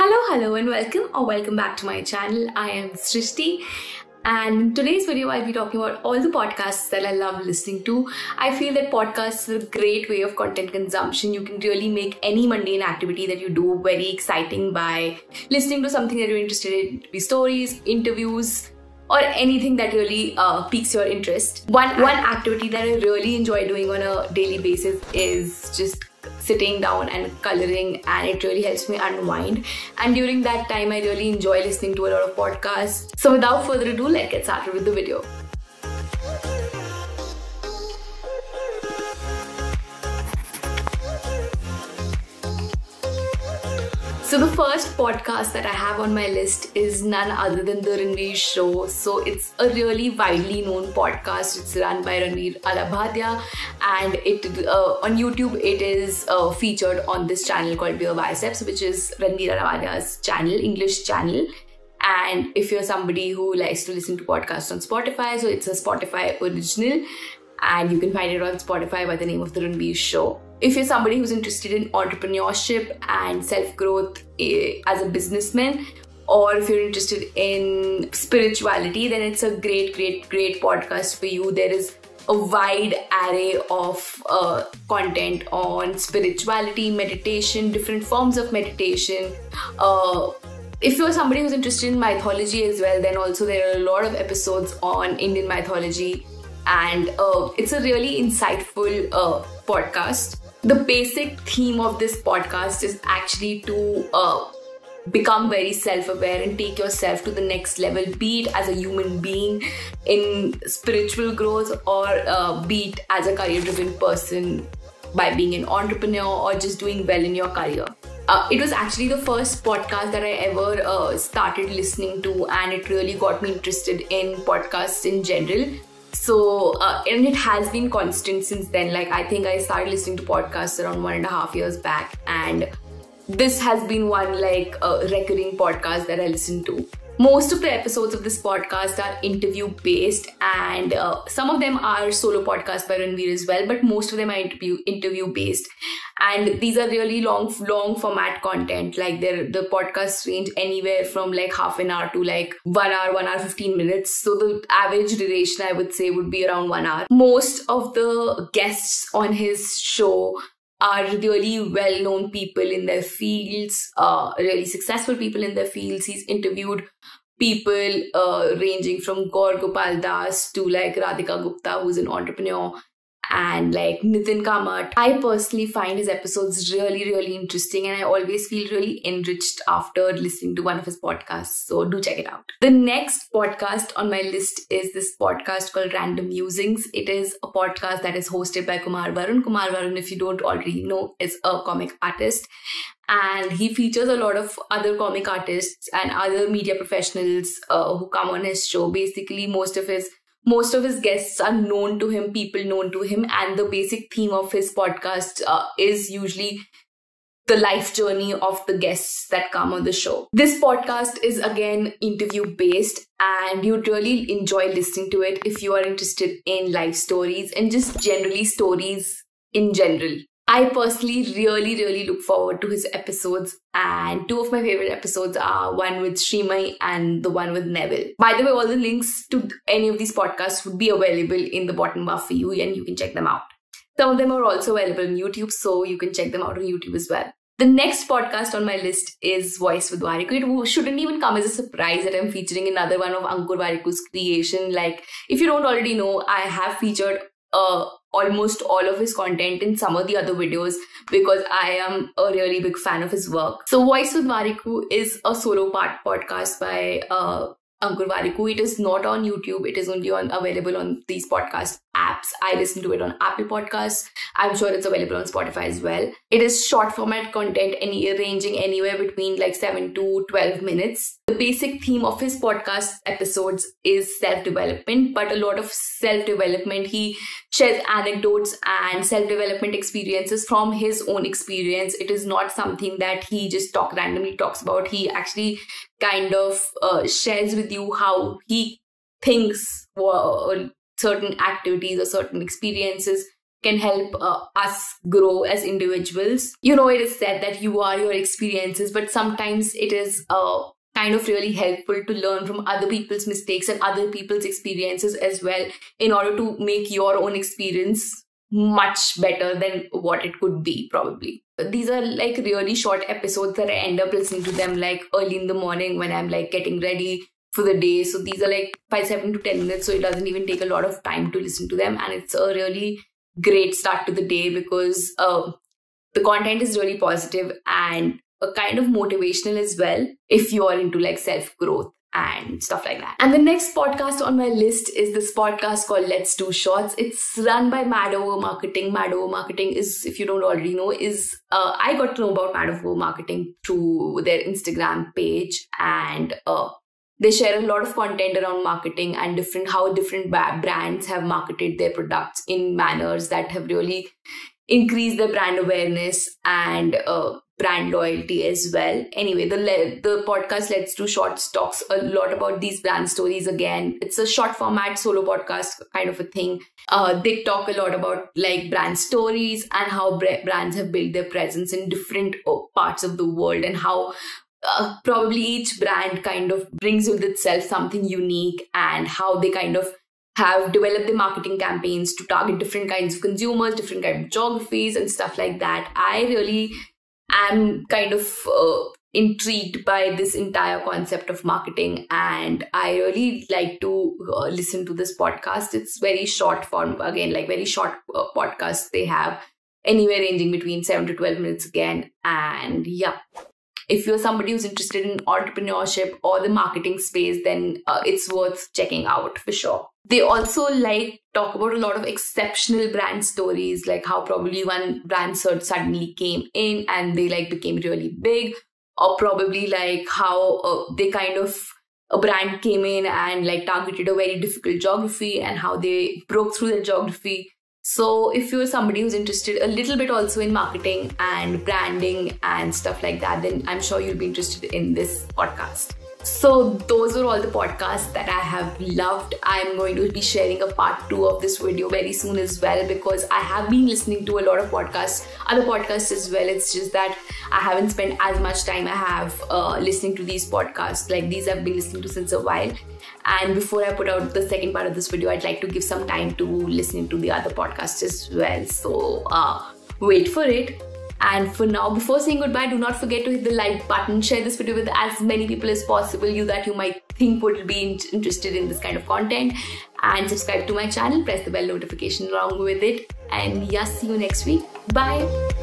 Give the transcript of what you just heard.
Hello and welcome back to my channel. I am Srishti, and in today's video I'll be talking about all the podcasts that I love listening to. I feel that podcasts are a great way of content consumption. You can really make any mundane activity that you do very exciting by listening to something that you're interested in. It could be stories, interviews, or anything that really piques your interest. One activity that I really enjoy doing on a daily basis is just sitting down and coloring, and it really helps me unwind. And during that time, I really enjoy listening to a lot of podcasts. So without further ado, let's get started with the video. So the first podcast that I have on my list is none other than The Ranveer Show. So it's a really widely known podcast. It's run by Ranveer Alabhadia, and on YouTube it is featured on this channel called Beer Biceps, which is Ranveer Alabhadia's channel, English channel. And if you're somebody who likes to listen to podcasts on Spotify, so it's a Spotify original, and you can find it on Spotify by the name of The Ranveer Show. If you're somebody who's interested in entrepreneurship and self-growth as a businessman, or if you're interested in spirituality, then it's a great podcast for you. There is a wide array of content on spirituality, meditation, different forms of meditation. If you're somebody who's interested in mythology as well, then also there are a lot of episodes on Indian mythology, and it's a really insightful podcast. The basic theme of this podcast is actually to become very self-aware and take yourself to the next level, be it as a human being in spiritual growth, or be it as a career-driven person by being an entrepreneur or just doing well in your career. It was actually the first podcast that I ever started listening to, and it really got me interested in podcasts in general. So, and it has been constant since then. Like, I think I started listening to podcasts around 1.5 years back, and this has been one recurring podcast that I listen to. Most of the episodes of this podcast are interview based, and some of them are solo podcasts by Ranveer as well, but most of them are interview based. And these are really long format content. Like, the podcasts range anywhere from like half an hour to like 1 hour 15 minutes. So the average duration, I would say, would be around 1 hour. Most of the guests on his show are really well-known people in their fields, really successful people in their fields. He's interviewed people ranging from Gaur Gopal Das to like Radhika Gupta, who's an entrepreneur, and like Nitin Kamat. I personally find his episodes really interesting, and I always feel really enriched after listening to one of his podcasts. So do check it out. The next podcast on my list is this podcast called Random Musings. It is a podcast that is hosted by Kumar Varun. Kumar Varun, if you don't already know, is a comic artist, and he features a lot of other comic artists and other media professionals who come on his show. Basically, most of his guests are known to him, people known to him, and the basic theme of his podcast is usually the life journey of the guests that come on the show. This podcast is again interview based, and you'd really enjoy listening to it if you are interested in life stories and just generally stories in general. I personally really look forward to his episodes, and two of my favorite episodes are one with Srimay and the one with Neville. By the way, all the links to any of these podcasts would be available in the bottom bar for you, and you can check them out. Some of them are also available on YouTube, so you can check them out on YouTube as well. The next podcast on my list is Voice with Variku. It shouldn't even come as a surprise that I'm featuring another one of Ankur Variku's creation. Like, if you don't already know, I have featured almost all of his content in some of the other videos because I am a really big fan of his work. So Voice with Variku is a solo podcast by Ankur Variku. It is not on YouTube. It is only available on these podcast apps. I listen to it on Apple Podcasts. I'm sure it's available on Spotify as well. It is short format content, ranging anywhere between like 7 to 12 minutes. The basic theme of his podcast episodes is self-development, but a lot of self-development. He shares anecdotes and self-development experiences from his own experience. It is not something that he just randomly talks about. He actually kind of shares with you how he thinks certain activities or certain experiences can help us grow as individuals. You know, it is said that you are your experiences, but sometimes it is kind of really helpful to learn from other people's mistakes and other people's experiences as well, in order to make your own experience much better than what it could be, probably. These are like really short episodes that I end up listening to them like early in the morning when I'm like getting ready for the day. So these are like 7 to 10 minutes, so it doesn't even take a lot of time to listen to them, and it's a really great start to the day because the content is really positive and a kind of motivational as well if you are into like self-growth and stuff like that. And the next podcast on my list is this podcast called Let's Do Shorts. It's run by Mad Over Marketing. Mad Over Marketing is, if you don't already know, is I got to know about Mad Over Marketing through their Instagram page, and they share a lot of content around marketing and how different brands have marketed their products in manners that have really increased their brand awareness and brand loyalty as well. Anyway, the podcast Let's Do Shorts talks a lot about these brand stories. Again, it's a short format solo podcast kind of a thing. They talk a lot about like brand stories and how brands have built their presence in different parts of the world, and how probably each brand kind of brings with itself something unique, and how they kind of have developed their marketing campaigns to target different kinds of consumers, different kinds of geographies and stuff like that. I really am kind of intrigued by this entire concept of marketing, and I really like to listen to this podcast. It's very short form, again, like very short podcasts they have, anywhere ranging between 7 to 12 minutes again. And yeah, if you're somebody who's interested in entrepreneurship or the marketing space, then it's worth checking out for sure. They also like talk about a lot of exceptional brand stories, like how probably one brand suddenly came in and they like became really big, or probably like how they kind of, a brand came in and like targeted a very difficult geography and how they broke through that geography. So if you're somebody who's interested a little bit also in marketing and branding and stuff like that, then I'm sure you'll be interested in this podcast. So those are all the podcasts that I have loved. I'm going to be sharing a part 2 of this video very soon as well, because I have been listening to a lot of podcasts, other podcasts as well. It's just that I haven't spent as much time I have listening to these podcasts. Like these I've been listening to since a while. And before I put out the second part of this video, I'd like to give some time to listening to the other podcasts as well. So wait for it. And for now, before saying goodbye, do not forget to hit the like button, share this video with as many people as possible that you might think would be interested in this kind of content, and subscribe to my channel, press the bell notification along with it. And yeah, see you next week. Bye.